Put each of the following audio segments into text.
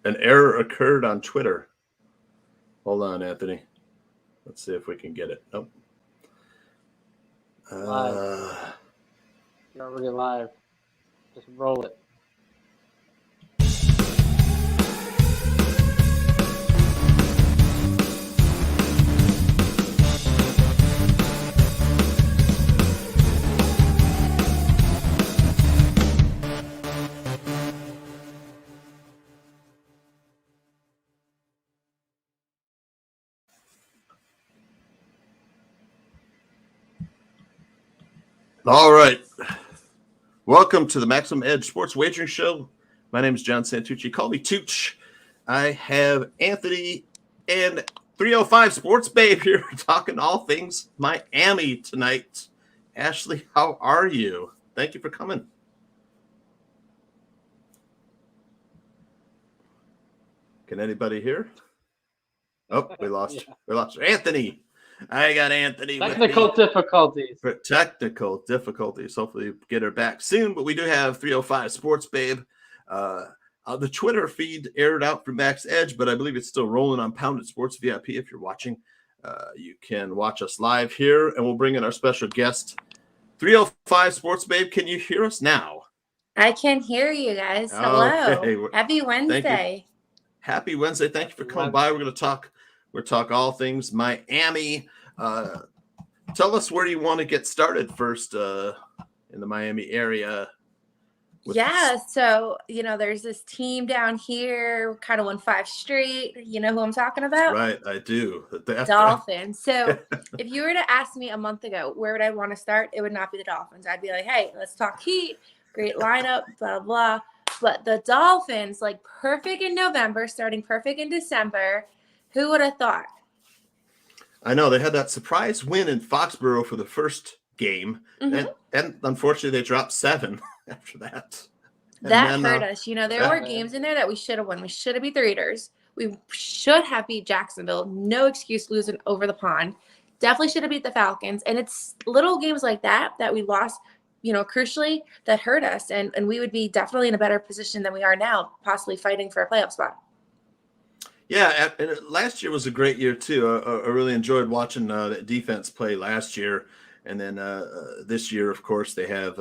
An error occurred on Twitter. Hold on, Anthony. Let's see if we can get it. Nope. Live. You're already live. Just roll it. All right. Welcome to the Maximum Edge Sports Wagering Show. My name is John Santucci. Call me Tooch. I have Anthony and 305 Sports Babe here talking all things Miami tonight. Ashley, how are you? Thank you for coming. Can anybody hear? Oh, we lost you. We lost you. Anthony. I got Anthony. Technical difficulties. Technical difficulties. Hopefully, get her back soon. But we do have 305 Sports Babe. The Twitter feed aired out from Max Edge, but I believe it's still rolling on Pounded Sports VIP. If you're watching, you can watch us live here, and we'll bring in our special guest, 305 Sports Babe. Can you hear us now? I can hear you guys. Hello. Okay. Happy Wednesday. Happy Wednesday. Thank you for coming by. We're going to talk all things Miami. Tell us where you want to get started first in the Miami area. So, there's this team down here, kind of won 5 straight. You know who I'm talking about? Right, I do. The Dolphins. So if you were to ask me a month ago, where would I want to start? It would not be the Dolphins. I'd be like, hey, let's talk Heat. Great lineup, blah, blah. But the Dolphins, perfect in November, starting perfect in December. Who would have thought? I know. They had that surprise win in Foxborough for the first game. Mm-hmm. And unfortunately, they dropped 7 after that. That hurt us. There were games in there that we should have won. We should have beat the Raiders. We should have beat Jacksonville. No excuse losing over the pond. Definitely should have beat the Falcons. And it's little games like that we lost, crucially, that hurt us. And we would be definitely in a better position than we are now, possibly fighting for a playoff spot. Yeah, and last year was a great year, too. I really enjoyed watching that defense play last year. And then this year, of course, they have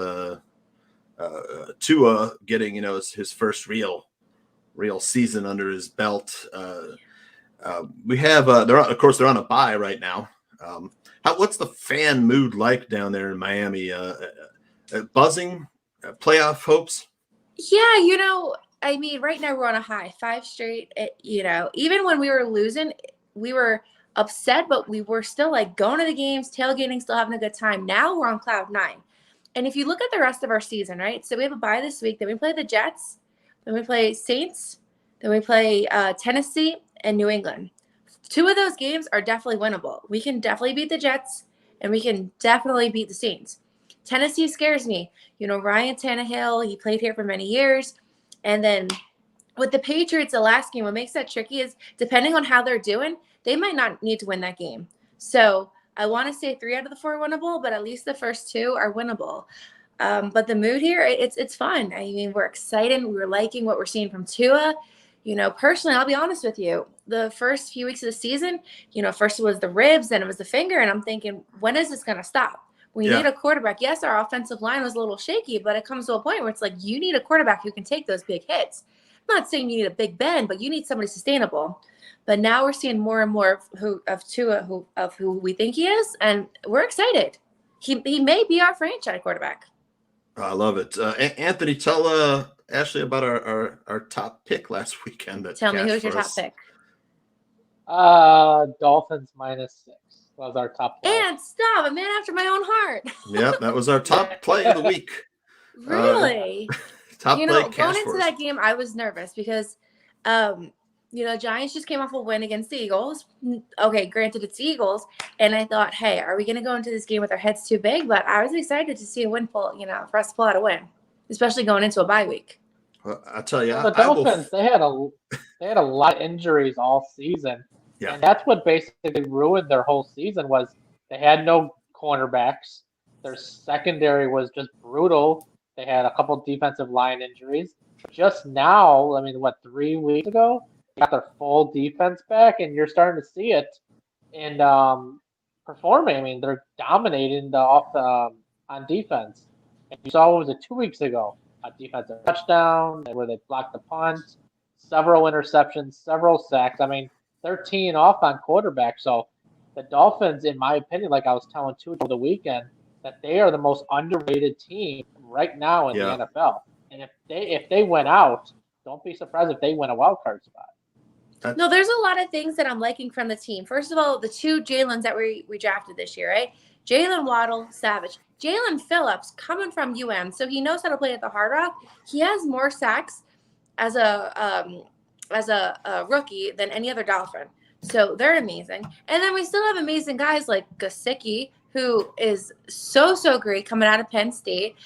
Tua getting, his first real season under his belt. We have, they're on a bye right now. What's the fan mood like down there in Miami? Buzzing, playoff hopes? Yeah, right now we're on a high, 5 straight. Even when we were losing, we were upset, but we were still going to the games, tailgating, still having a good time. Now we're on cloud 9. And if you look at the rest of our season, right? So we have a bye this week. Then we play the Jets. Then we play Saints. Then we play Tennessee and New England. 2 of those games are definitely winnable. We can definitely beat the Jets, and we can definitely beat the Saints. Tennessee scares me. Ryan Tannehill, he played here for many years. And then with the Patriots, the last game, what makes that tricky is depending on how they're doing, they might not need to win that game. So I want to say 3 out of the 4 are winnable, but at least the first 2 are winnable. But the mood here, it's fun. I mean, we're excited. We're liking what we're seeing from Tua. Personally, I'll be honest with you. The first few weeks of the season, first it was the ribs, then it was the finger. And I'm thinking, when is this going to stop? We need a quarterback. Yes, our offensive line was a little shaky, but it comes to a point where it's you need a quarterback who can take those big hits. I'm not saying you need a Big Ben, but you need somebody sustainable. But now we're seeing more and more of Tua who we think he is, and we're excited. He may be our franchise quarterback. I love it. Anthony, tell Ashley about our top pick last weekend. Tell me, who's your top pick? Dolphins -6 was our top play. And stop, a man after my own heart. Yep, that was our top play of the week. Really? Top play going cash into that game, I was nervous because Giants just came off a win against the Eagles. Okay, granted, it's the Eagles. And I thought, hey, are we going to go into this game with our heads too big? But I was excited to see a win for us to pull out a win, especially going into a bye week. Well, I'll tell you. The Dolphins, they had a lot of injuries all season. Yeah. And that's what basically ruined their whole season was they had no cornerbacks. Their secondary was just brutal. They had a couple defensive line injuries. Just now, 3 weeks ago, they got their full defense back, and you're starting to see it in performing. They're dominating on defense. And you saw, what was it, 2 weeks ago? A defensive touchdown where they blocked the punt, several interceptions, several sacks. They're teeing off on quarterback. So the Dolphins, in my opinion, like I was telling you over the weekend, that they are the most underrated team right now in the NFL. And if they went out, don't be surprised if they win a wild card spot. No, there's a lot of things that I'm liking from the team. First of all, the 2 Jalen's that we drafted this year, right? Jalen Waddle, Savage. Jalen Phillips coming from UM, so he knows how to play at the Hard Rock. He has more sacks as a rookie than any other Dolphin. So they're amazing. And then we still have amazing guys like Gesicki, who is so great coming out of Penn State.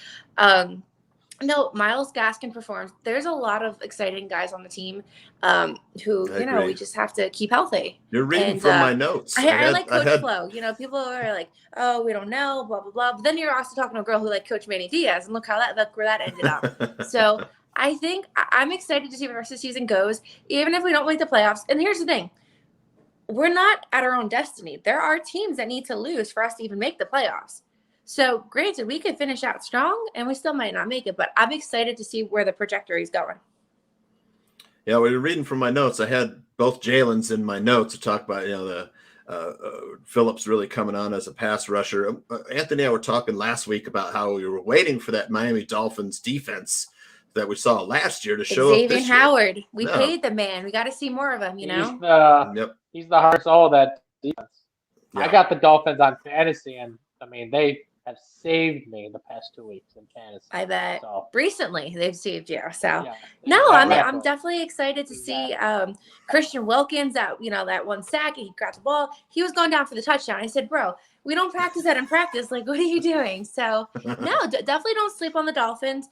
No, Myles Gaskin performs. There's a lot of exciting guys on the team who, we just have to keep healthy. You're reading from my notes. I like Coach Flo. People are like, oh, we don't know, blah, blah, blah. But then you're also talking to a girl who liked Coach Manny Diaz, and look where that ended up. So I think I'm excited to see where the rest of the season goes, even if we don't make the playoffs. And here's the thing. We're not at our own destiny. There are teams that need to lose for us to even make the playoffs. So, granted, we could finish out strong, and we still might not make it, but I'm excited to see where the trajectory is going. Yeah, we were reading from my notes. I had both Jalen's in my notes to talk about, the Phillips really coming on as a pass rusher. Anthony and I were talking last week about how we were waiting for that Miami Dolphins defense that we saw last year to show up this year. Howard. We paid the man. We got to see more of him, He's the heart and soul of that defense. Yeah. I got the Dolphins on fantasy, and they have saved me the past 2 weeks in fantasy. I bet. So, recently they've saved you. So exactly. I'm definitely excited to see Christian Wilkins, that one sack, he grabbed the ball. He was going down for the touchdown. I said, bro, we don't practice that in practice. Like, what are you doing? So definitely don't sleep on the Dolphins.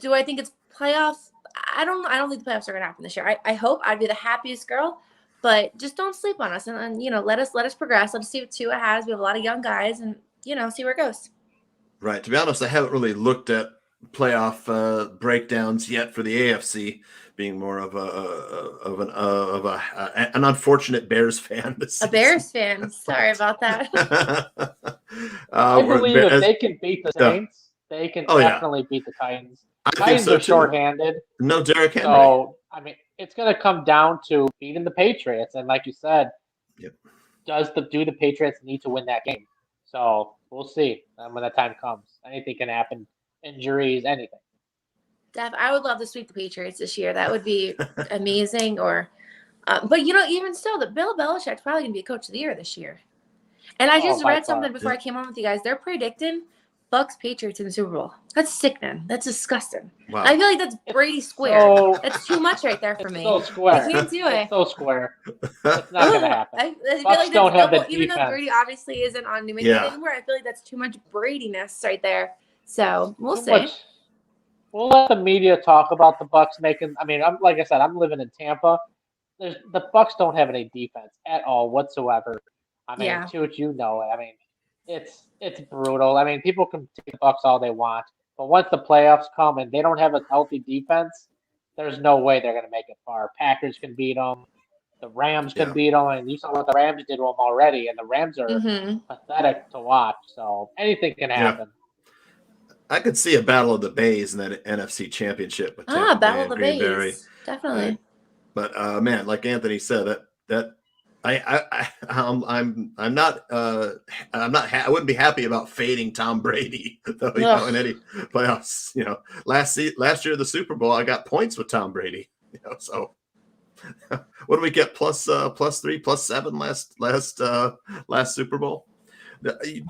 Do I think it's playoffs? I don't think the playoffs are going to happen this year. I hope. I'd be the happiest girl, but just don't sleep on us. And let us progress. Let's see what Tua has. We have a lot of young guys, and see where it goes. Right. To be honest, I haven't really looked at playoff breakdowns yet for the AFC, being more of an unfortunate Bears fan. A Bears fan. Sorry about that. I believe if they can beat the Saints, they can definitely beat the Titans. Titans are shorthanded. No Derrick Henry. So, it's going to come down to beating the Patriots. And like you said, do the Patriots need to win that game? So we'll see when that time comes. Anything can happen. Injuries, anything. Def, I would love to sweep the Patriots this year. That would be amazing. But even still, that Bill Belichick's probably going to be a coach of the year this year. And I just read something before I came on with you guys. They're predicting Bucs Patriots in the Super Bowl. That's sickening. That's disgusting. Wow. I feel like that's Brady square. That's too much right there for me. So square. I can't do it. It's so square. It's not going to happen. I feel like don't have the even though Brady obviously isn't on New England anymore, I feel like that's too much Brady-ness right there. So we'll see. We'll let the media talk about the Bucs making. Like I said, I'm living in Tampa. The Bucs don't have any defense at all whatsoever. To what you know, it's brutal. People can take the Bucs all they want, but once the playoffs come and they don't have a healthy defense, there's no way they're going to make it far. Packers can beat them. The Rams can beat them, and you saw what the Rams did to them already, and the Rams are pathetic to watch. So anything can happen. I could see a battle of the Bays in that NFC Championship. With Battle of the Bays, definitely. But man, like Anthony said, I wouldn't be happy about fading Tom Brady though, in any playoffs. Last year the Super Bowl, I got points with Tom Brady. So what did we get? Plus 3, plus 7 last Super Bowl.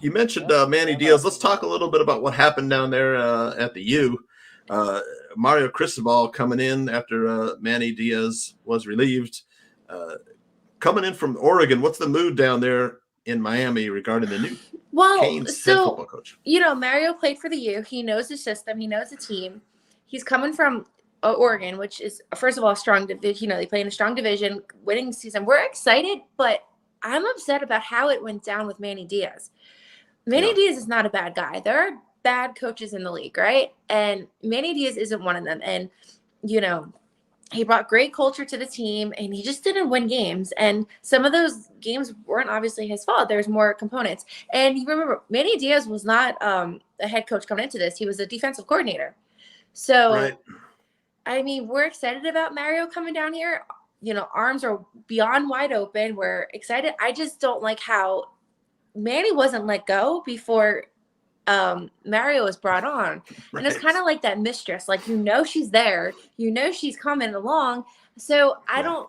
You mentioned Manny Diaz. Let's talk a little bit about what happened down there at the U. Mario Cristobal coming in after Manny Diaz was relieved. Coming in from Oregon, what's the mood down there in Miami regarding the new Canes head football coach? Mario played for the U. He knows the system. He knows the team. He's coming from Oregon, which is, first of all, a strong division. They play in a strong division, winning season. We're excited, but I'm upset about how it went down with Manny Diaz. Manny Diaz is not a bad guy. There are bad coaches in the league, right? And Manny Diaz isn't one of them. And, you know, he brought great culture to the team and he just didn't win games. And some of those games weren't obviously his fault. There's more components. And you remember, Manny Diaz was not a head coach coming into this. He was a defensive coordinator. So, Right. I mean, we're excited about Mario coming down here. You know, arms are beyond wide open. We're excited. I just don't like how Manny wasn't let go before Mario was brought on. And it's Right. kind of like that mistress. Like, you know, she's there. You know, she's coming along. So I don't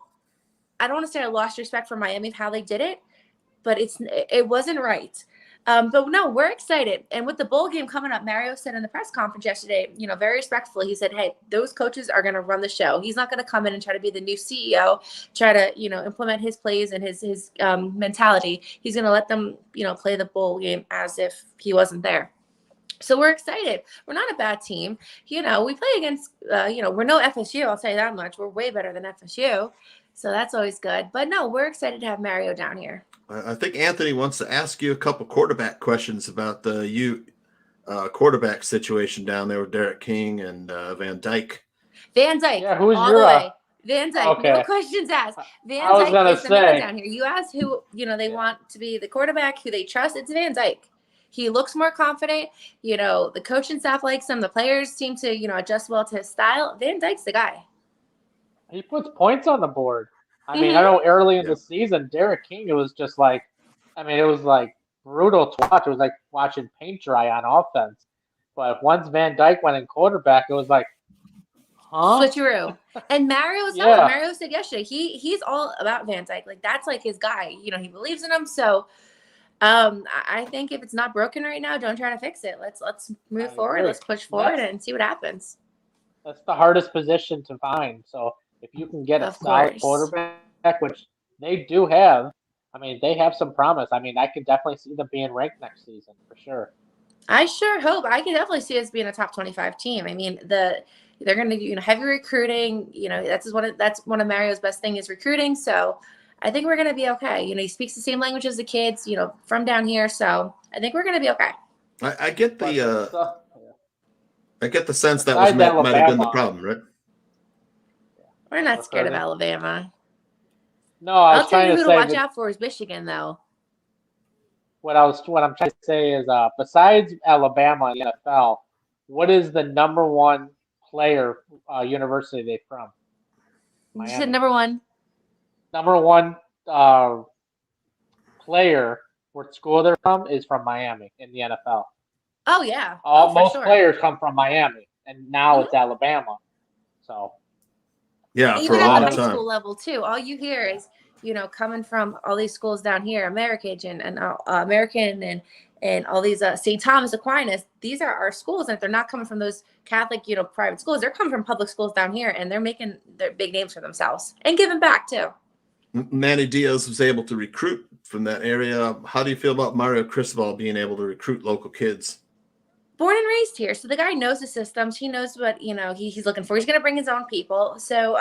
want to say I lost respect for Miami of how they did it, but it wasn't right. But no, we're excited. And with the bowl game coming up, Mario said in the press conference yesterday, you know, very respectfully, he said, hey, those coaches are going to run the show. He's not going to come in and try to be the new CEO, try to, you know, implement his plays and his mentality. He's going to let them, you know, play the bowl game as if he wasn't there. So we're excited. We're not a bad team. You know, we play against, you know, we're no FSU. I'll say that much. We're way better than FSU. So that's always good. But no, we're excited to have Mario down here. I think Anthony wants to ask you a couple quarterback questions about the quarterback situation down there with Derek King and Van Dyke. Van Dyke, Yeah, who's all your the way. Van Dyke, okay. no questions asked. Van I was Dyke gonna is the man say. down here. You ask who, you know, they want to be the quarterback, who they trust. It's Van Dyke. He looks more confident. You know, the coaching staff likes him. The players seem to, you know, adjust well to his style. Van Dyke's the guy. He puts points on the board. I mean, I know early in the season, Derek King, it was just like, I mean, it was like brutal to watch. It was like watching paint dry on offense. But once Van Dyke went in quarterback, it was like, huh? Switcheroo. And Mario was Yeah. Mario said yesterday, he's all about Van Dyke. Like, that's like his guy. You know, he believes in him. So I think if it's not broken right now, don't try to fix it. Let's move forward. agree. Let's push forward and see what happens. That's the hardest position to find. So if you can get a Of solid course. quarterback, which they do have, I mean, they have some promise. I mean, I can definitely see them being ranked next season for sure. I sure hope. I can definitely see us being a top 25 team. I mean, they're going to do, you know, heavy recruiting. You know, that's one of Mario's best thing is recruiting. So I think we're going to be okay. You know, he speaks the same language as the kids, you know, from down here. So I think we're going to be okay. I get the I get the sense that Besides might have been the Alabama. problem, right? We're not scared of Purdy. Alabama. No, I was I'll tell trying you to who to say watch that out for is Michigan, though. what I'm trying to say is, besides Alabama and the NFL, what is the number one player university they from? You Miami. said number one. Number one player what school they're from is from Miami in the NFL. Oh, yeah. Most for sure. players come from Miami, and now it's Alabama. So Yeah, for Even a at long the high time. school level, too. All you hear is, you know, coming from all these schools down here, American and all these St. Thomas Aquinas. These are our schools, and if they're not coming from those Catholic, you know, private schools, they're coming from public schools down here, and they're making their big names for themselves and giving back too. Manny Diaz was able to recruit from that area. How do you feel about Mario Cristobal being able to recruit local kids? Born and raised here, so the guy knows the systems. He knows what, you know, he's looking for. He's going to bring his own people. So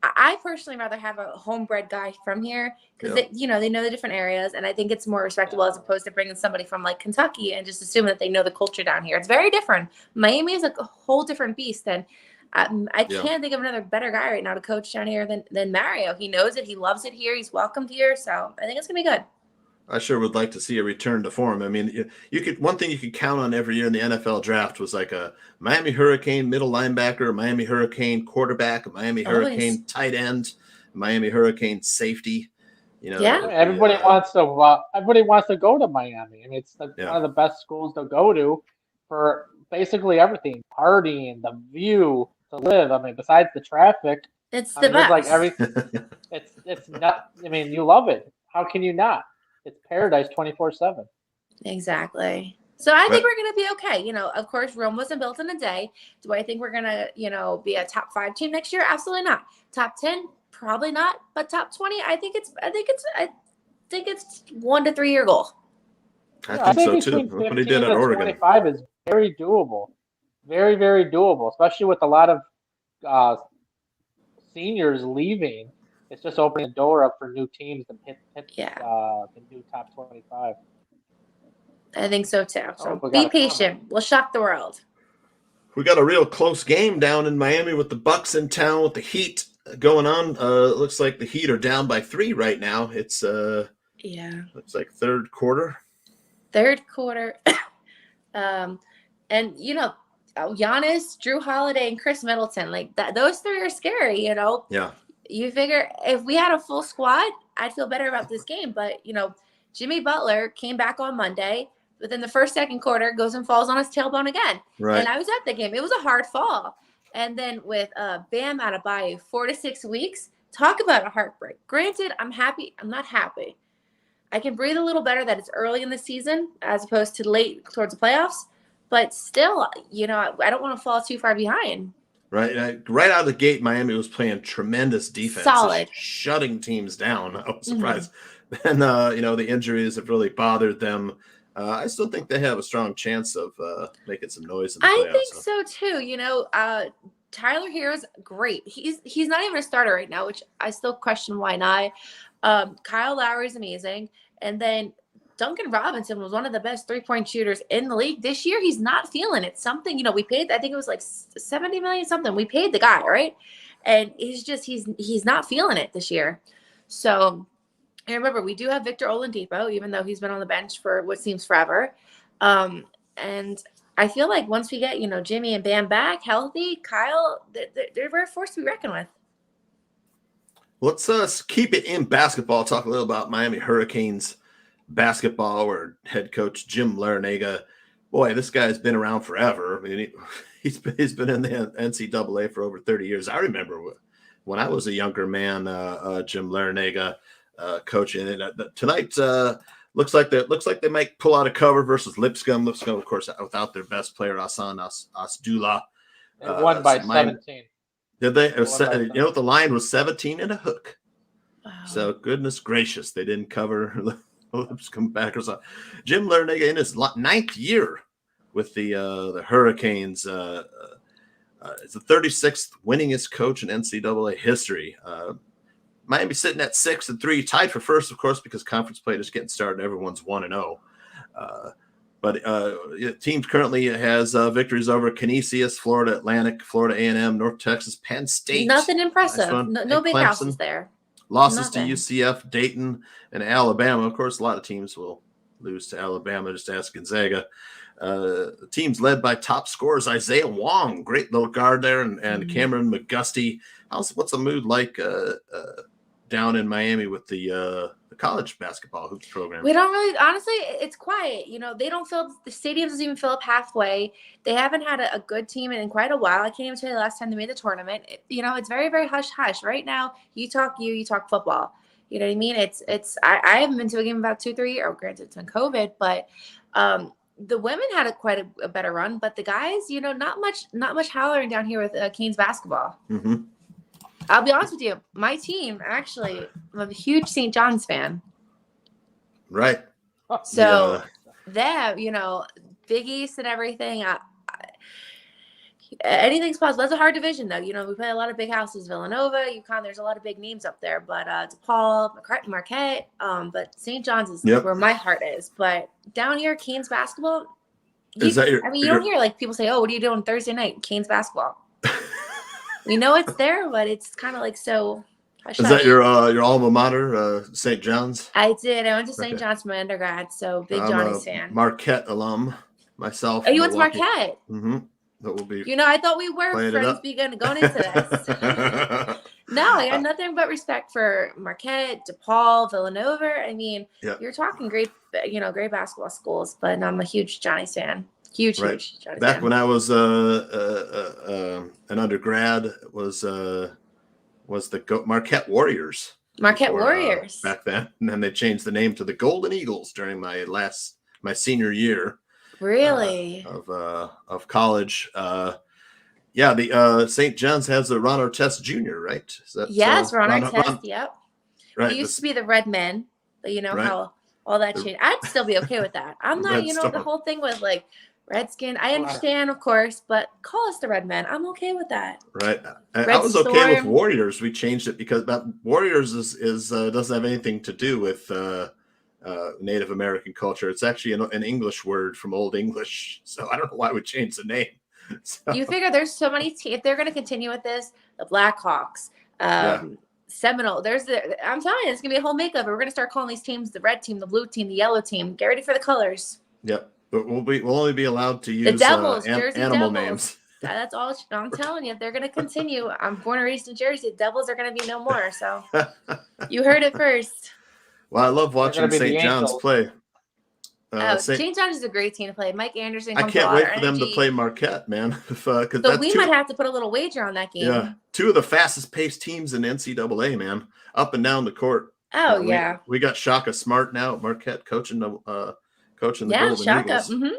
I personally rather have a homebred guy from here because you know, they know the different areas, and I think it's more respectable as opposed to bringing somebody from like Kentucky and just assuming that they know the culture down here. It's very different. Miami is a whole different beast, and I can't think of another better guy right now to coach down here than Mario. He knows it. He loves it here. He's welcomed here, so I think it's gonna be good. I sure would like to see a return to form. I mean, you could one thing you could count on every year in the NFL draft was like a Miami Hurricane middle linebacker, a Miami Hurricane quarterback, a Miami Hurricane tight end, a Miami Hurricane safety. You know, everybody wants to go to Miami. I mean, it's one of the best schools to go to for basically everything, partying, the view to live. I mean, besides the traffic, it's the best. Like it's not. I mean, you love it. How can you not? It's paradise 24/7. Exactly. So I think we're going to be okay. You know, of course, Rome wasn't built in a day. Do I think we're going to, you know, be a top 5 team next year? Absolutely not. Top 10, probably not. But top 20, I think it's 1 to 3 year goal. I think so too. What he did at Oregon. 25 is very doable. Very, very doable, especially with a lot of seniors leaving. It's just opening the door up for new teams and hit the new top 25. I think so too. Oh, So we be got a patient. comment. We'll shock the world. We got a real close game down in Miami with the Bucks in town with the Heat going on. It looks like the Heat are down by 3 right now. It's Yeah. looks like third quarter. Third quarter. And Giannis, Drew Holiday, and Chris Middleton, like that, those 3 are scary. Yeah. You figure if we had a full squad, I'd feel better about this game. But Jimmy Butler came back on Monday. Within the second quarter, goes and falls on his tailbone again. Right. And I was at the game. It was a hard fall. And then with Bam Adebayo, 4 to 6 weeks, talk about a heartbreak. Granted, I'm happy. I'm not happy. I can breathe a little better that it's early in the season as opposed to late towards the playoffs. But still, I don't want to fall too far behind. Right. Right out of the gate, Miami was playing tremendous defense. Solid. Shutting teams down. I was surprised. And, the injuries have really bothered them. I still think they have a strong chance of making some noise in the playoffs. I think so too. Tyler Hero's great. He's not even a starter right now, which I still question why not. Kyle Lowry's amazing. And then Duncan Robinson was one of the best 3-point shooters in the league. This year, he's not feeling it. Something, we paid, I think it was like $70 million something. We paid the guy, right? And he's not feeling it this year. So, and remember, we do have Victor Oladipo, even though he's been on the bench for what seems forever. And I feel like once we get, Jimmy and Bam back healthy, Kyle, they're a force to be reckoned with. Let's keep it in basketball. Talk a little about Miami Hurricanes basketball, where head coach Jim Larrañaga. Boy, this guy's been around forever. I mean, he's been in the NCAA for over 30 years. I remember when I was a younger man, Jim Larrañaga coaching. And tonight looks like they might pull out a cover versus Lipscomb. Lipscomb, of course, without their best player, Hassan Asdullah. They won by 17. Did they? Won by The line was 17 and a hook. Wow. So goodness gracious, they didn't cover Lipscomb Packers. Jim Larrañaga in his 9th year with the Hurricanes. Is the 36th winningest coach in NCAA history. Miami sitting at 6-3, tied for first, of course, because conference play is getting started. Everyone's 1-0. But team currently has victories over Canisius, Florida Atlantic, Florida A&M, North Texas, Penn State. Nothing impressive. Nice No big Clemson. houses there. Losses Nothing. to UCF, Dayton, and Alabama. Of course, a lot of teams will lose to Alabama. Just ask Gonzaga. The team's led by top scorers Isaiah Wong, great little guard there, and Cameron McGusty. What's the mood like down in Miami with the college basketball hoops program? We don't really, honestly, it's quiet. They don't fill, the stadium doesn't even fill up halfway. They haven't had a good team in quite a while. I can't even tell you the last time they made the tournament. It's very, very hush-hush. Right now, you talk football. You know what I mean? I haven't been to a game in about 2-3 years. Granted, it's been COVID, but the women had quite a better run. But the guys, not much hollering down here with Canes basketball. Mm-hmm. I'll be honest with you. My team, actually, I'm a huge St. John's fan. Right. So them, Big East and everything. Anything's possible. That's a hard division, though. We play a lot of big houses. Villanova, UConn. There's a lot of big names up there. But DePaul, Marquette. But St. John's is where my heart is. But down here, Canes basketball. You don't hear people say, "Oh, what are you doing Thursday night?" Canes basketball. We know it's there, but it's kind of so. Is that your alma mater, St. John's? I did. I went to St. John's for my undergrad, so big Johnny's fan. Marquette alum myself. Oh, you went to Marquette? Mm-hmm. That will be. I thought we were friends going into this. No, I got nothing but respect for Marquette, DePaul, Villanova. I mean, you're talking great, great basketball schools, but I'm a huge Johnny's fan. Huge Johnny's Back fan. when I was an undergrad, was the Marquette Warriors. Marquette Warriors. Back then, and then they changed the name to the Golden Eagles during my senior year. Really? Of college. The St. John's has a Ron Artest Jr., right? Yes, Ron Artest. Yep. Right. He used to be the Red Men, but how all that changed. I'd still be okay with that. I'm not, the whole thing with Redskin. I understand, of course, but call us the Red Men. I'm okay with that. Right. I was okay with Warriors. We changed it because Warriors is doesn't have anything to do with Native American culture. It's actually an English word from Old English. So I don't know why we changed the name. So, You figure there's so many if they're going to continue with this, the Blackhawks, Seminole. I'm telling you, it's going to be a whole makeover. We're going to start calling these teams the red team, the blue team, the yellow team. Get ready for the colors. Yep. But we'll only be allowed to use The Devils, Jersey animal Devils. names. That's all I'm telling you. If they're going to continue, I'm born and raised in Jersey. The Devils are going to be no more. So you heard it first. Well, I love watching gonna be St. the John's Angels. play. St. John's is a great team to play. Mike Anderson. I comes can't with a wait lot for of them to energy. play Marquette, man. So we might have to put a little wager on that game. Yeah, two of the fastest paced teams in NCAA, man, up and down the court. Oh yeah. We got Shaka Smart now at Marquette coaching the Golden Shaka. Eagles. Mm-hmm.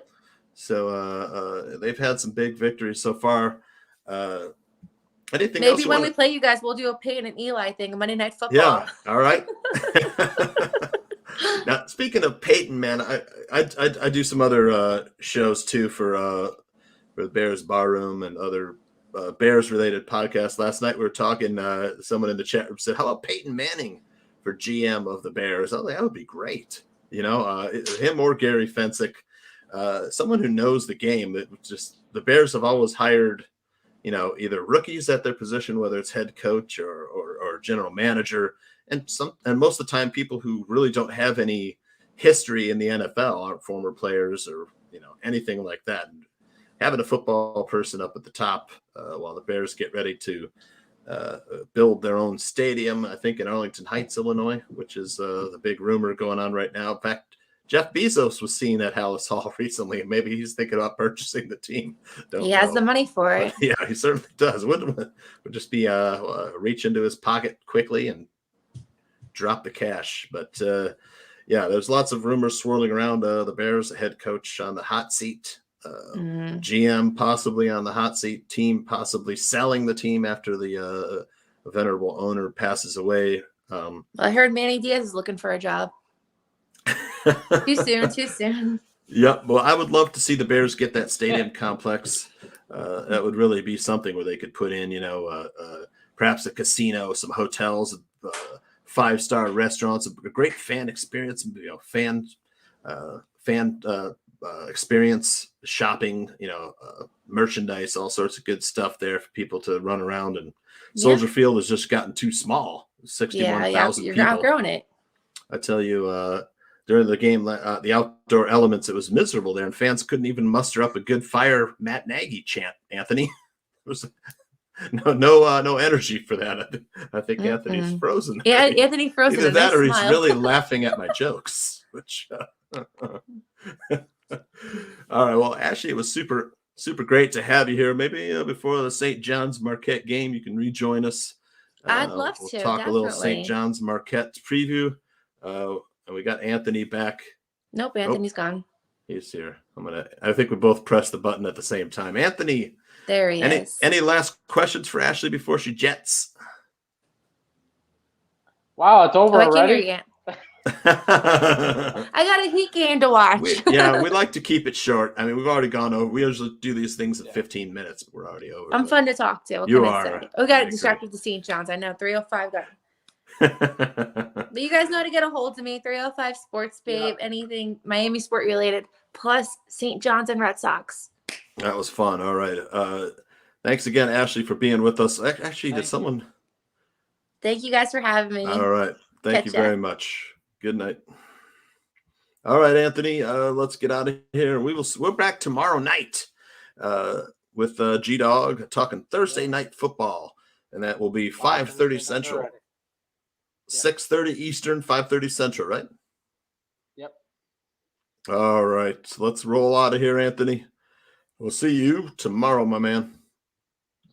So they've had some big victories so far. Anything Maybe else? when we play you guys, we'll do a Peyton and Eli thing, a Monday Night Football. Yeah. All right. Now, speaking of Peyton, man, I do some other shows too for the Bears Bar Room and other Bears related podcasts. Last night we were talking. Someone in the chat room said, "How about Peyton Manning for GM of the Bears?" I was like, that would be great. You know, him or Gary Fensick, someone who knows the game. That just the Bears have always hired, you know, either rookies at their position, whether it's head coach or general manager, and most of the time people who really don't have any history in the NFL aren't former players or, you know, anything like that. And having a football person up at the top while the Bears get ready to build their own stadium, I think in Arlington Heights, Illinois, which is the big rumor going on right now. In fact, Jeff Bezos was seen at Hallis Hall recently. Maybe he's thinking about purchasing the team. He has the money for it. Yeah, he certainly does. Would just be reach into his pocket quickly and drop the cash. But yeah, there's lots of rumors swirling around. The Bears, the head coach on the hot seat, GM possibly on the hot seat, team possibly selling the team after the venerable owner passes away. I heard Manny Diaz is looking for a job. Too soon. Yep. Well, I would love to see the Bears get that stadium complex. That would really be something where they could put in, you know, perhaps a casino, some hotels, 5-star restaurants, a great fan experience, you know, fan experience, shopping, you know, merchandise, all sorts of good stuff there for people to run around. And Soldier Field has just gotten too small. 61,000 you're people. outgrowing it. I tell you, during the game, the outdoor elements, it was miserable there, and fans couldn't even muster up a good fire Matt Nagy chant. Anthony, it was no energy for that. I think Anthony's frozen. Yeah, Anthony frozen. Either that, or he's really laughing at my jokes. Which, all right. Well, Ashley, it was super great to have you here. Maybe before the St. John's Marquette game, you can rejoin us. I'd love to talk definitely. a little St. John's Marquette preview. And we got Anthony back. Nope, Anthony's gone. He's here. I think we both pressed the button at the same time. Anthony, there he is. Any last questions for Ashley before she jets? Wow, it's over I can't already. hear you. I got a Heat game to watch. We like to keep it short. I mean, we've already gone over. We usually do these things in 15 minutes, but we're already over. I'm fun to talk to. What you can are. I say? We got distracted with the St. John's. I know 305 got. But you guys know how to get a hold of me. 305 Sports Babe. Anything Miami sport related. Plus St. John's and Red Sox. That was fun. All right. Thanks again, Ashley, for being with us. Actually, did someone? Thank you guys for having me. All right. Thank you very much. Good night. All right, Anthony, let's get out of here. We're back tomorrow night with G-Dog talking Thursday night football, and that will be 5:30 Central, 6:30 Eastern, 5:30 Central, right? Yep. All right, let's roll out of here, Anthony. We'll see you tomorrow, my man.